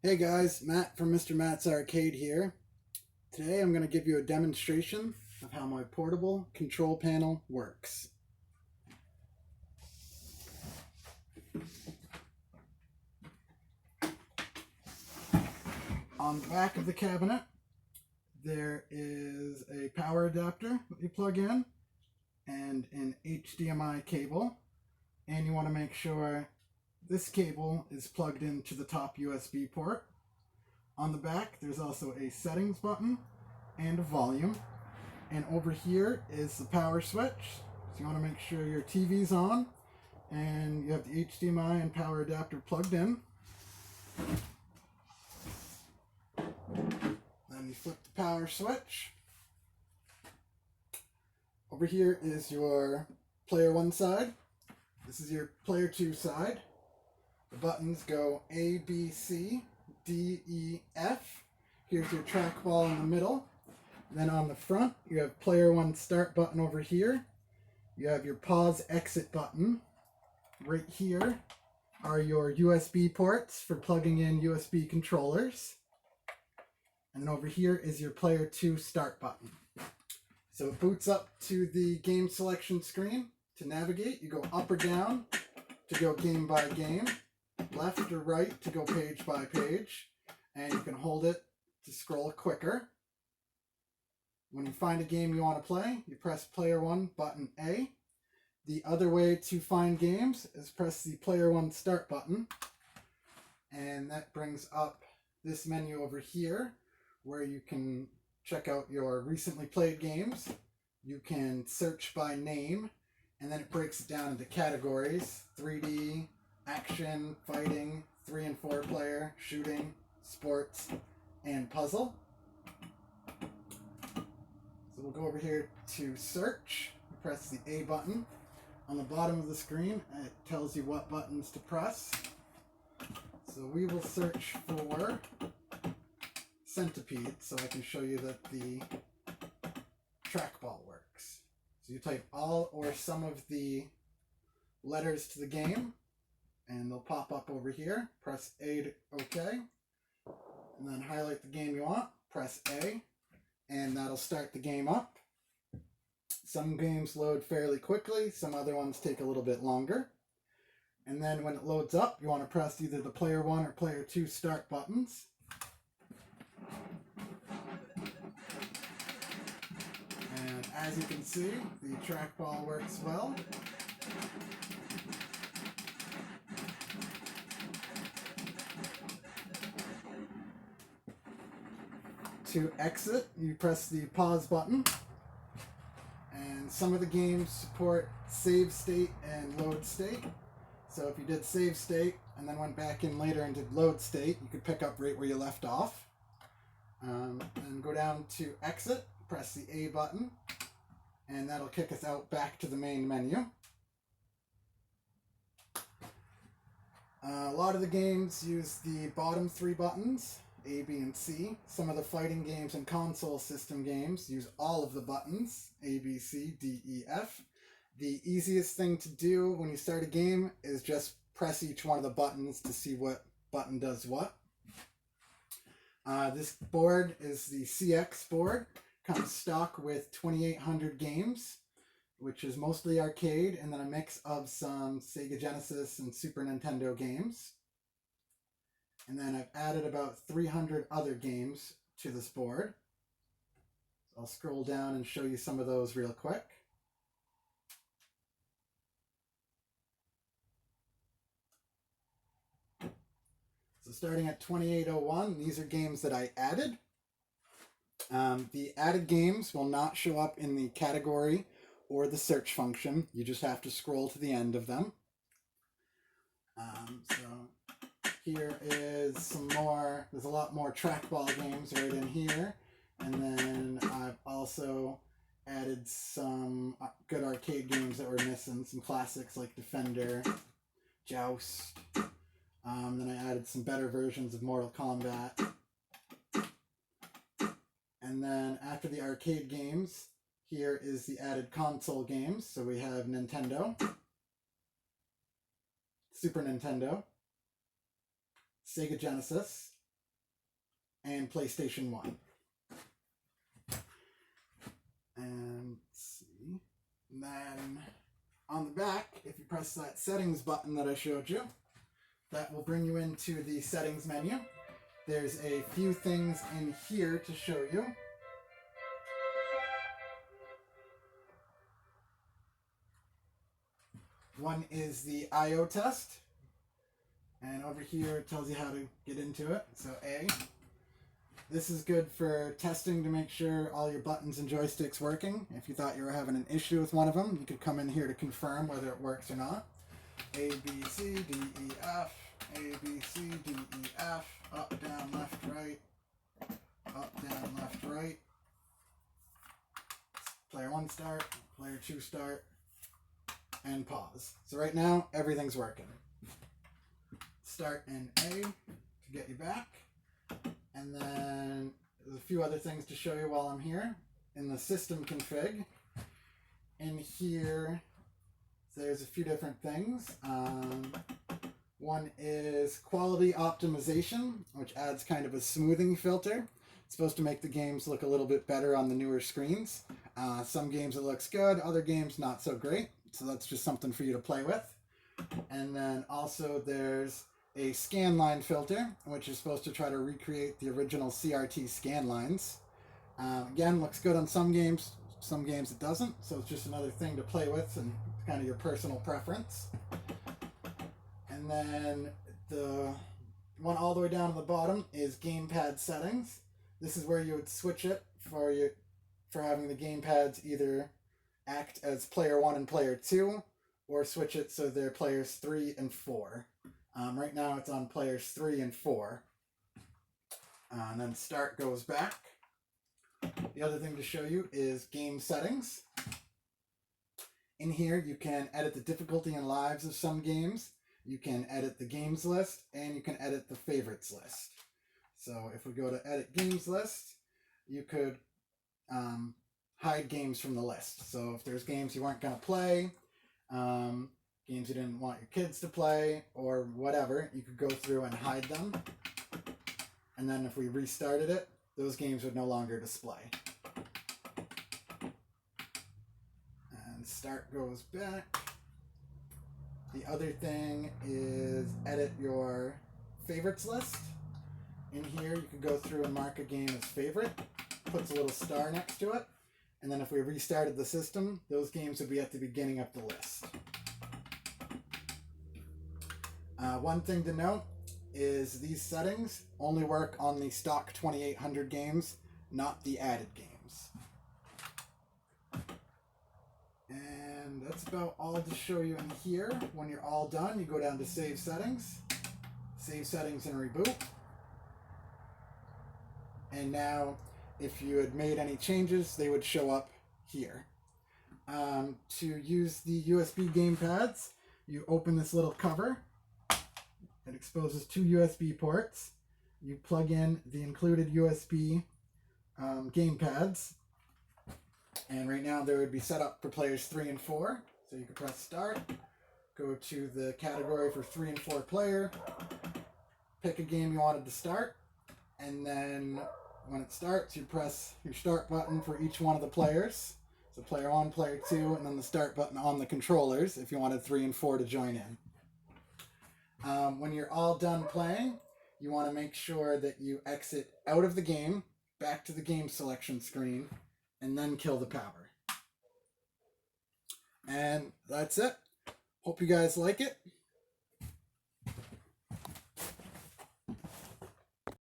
Hey guys, Matt from Mr. Matt's Arcade here. Today I'm going to give you a demonstration of how my portable control panel works. On the back of the cabinet, there is a power adapter that you plug in and an HDMI cable. And you want to make sure this cable is plugged into the top USB port. On the back, there's also a settings button and a volume. And over here is the power switch. So you want to make sure your TV's on and you have the HDMI and power adapter plugged in. Then you flip the power switch. Over here is your player 1 side. This is your player 2 side. The buttons go A, B, C, D, E, F. Here's your trackball in the middle. Then on the front, you have player 1 start button over here. You have your pause exit button. Right here are your USB ports for plugging in USB controllers. And then over here is your player 2 start button. So it boots up to the game selection screen. To navigate, you go up or down to go game by game, left or right to go page by page, and you can hold it to scroll quicker. When you find a game you want to play, you press player 1 button A. The other way to find games is press the player 1 start button, and that brings up this menu over here where you can check out your recently played games. You can search by name, and then it breaks it down into categories: 3D, action, fighting, 3 and 4 player, shooting, sports, and puzzle. So we'll go over here to search. Press the A button. On the bottom of the screen, it tells you what buttons to press. So we will search for Centipede so I can show you that the trackball works. So you type all or some of the letters to the game, and they'll pop up over here. Press A to OK, and then highlight the game you want. Press A, and that'll start the game up. Some games load fairly quickly, some other ones take a little bit longer. And then when it loads up, you want to press either the player 1 or player 2 start buttons. And as you can see, the trackball works well. To exit, you press the pause button. And some of the games support save state and load state. So if you did save state and then went back in later and did load state, you could pick up right where you left off. And go down to exit, press the A button, and that'll kick us out back to the main menu. A lot of the games use the bottom 3 buttons, A, B, and C. Some of the fighting games and console system games use all of the buttons, A, B, C, D, E, F. The easiest thing to do when you start a game is just press each one of the buttons to see what button does what. This board is the CX board. Comes stock with 2,800 games, which is mostly arcade, and then a mix of some Sega Genesis and Super Nintendo games. And then I've added about 300 other games to this board. So I'll scroll down and show you some of those real quick. So starting at 2801, these are games that I added. The added games will not show up in the category or the search function. You just have to scroll to the end of them. So here is some more. There's a lot more trackball games right in here. And then I've also added some good arcade games that were missing. Some classics like Defender, Joust. Then I added some better versions of Mortal Kombat. And then after the arcade games, here is the added console games. So we have Nintendo, Super Nintendo, Sega Genesis, and PlayStation 1. And let's see. And then on the back, if you press that settings button that I showed you, that will bring you into the settings menu. There's a few things in here to show you. One is the I/O test. And over here it tells you how to get into it. So A. This is good for testing to make sure all your buttons and joysticks working. If you thought you were having an issue with one of them, you could come in here to confirm whether it works or not. A, B, C, D, E, F. A, B, C, D, E, F. Up, down, left, right. Up, down, left, right. Player 1 start, player 2 start, and pause. So right now, everything's working. Start in A to get you back. And then there's a few other things to show you while I'm here. In the system config, in here, there's a few different things. One is quality optimization, which adds kind of a smoothing filter. It's supposed to make the games look a little bit better on the newer screens. Some games it looks good, other games not so great. So that's just something for you to play with. And then also there's a scan line filter, which is supposed to try to recreate the original CRT scan lines. Again, looks good on some games it doesn't. So it's just another thing to play with and kind of your personal preference. And then the one all the way down to the bottom is Gamepad Settings. This is where you would switch it for having the gamepads either act as player 1 and player 2, or switch it so they're players 3 and 4. Right now it's on players 3 and 4. And then start goes back. The other thing to show you is game settings. In here you can edit the difficulty and lives of some games. You can edit the games list, and you can edit the favorites list. So if we go to edit games list, you could hide games from the list. So if there's games you weren't going to play, games you didn't want your kids to play, or whatever, you could go through and hide them. And then if we restarted it, those games would no longer display. And start goes back. The other thing is edit your favorites list. In here you could go through and mark a game as favorite. Puts a little star next to it. And then if we restarted the system, those games would be at the beginning of the list. One thing to note is these settings only work on the stock 2800 games, not the added games. And that's about all to show you in here. When you're all done, you go down to Save Settings. Save Settings and Reboot. And now, if you had made any changes, they would show up here. To use the USB gamepads, you open this little cover. It exposes 2 USB ports. You plug in the included USB gamepads. And right now they would be set up for players 3 and 4. So you can press start, go to the category for 3 and 4 player, pick a game you wanted to start, and then when it starts, you press your start button for each one of the players. So player 1, player 2, and then the start button on the controllers if you wanted 3 and 4 to join in. When you're all done playing, you want to make sure that you exit out of the game, back to the game selection screen, and then kill the power. And that's it. Hope you guys like it.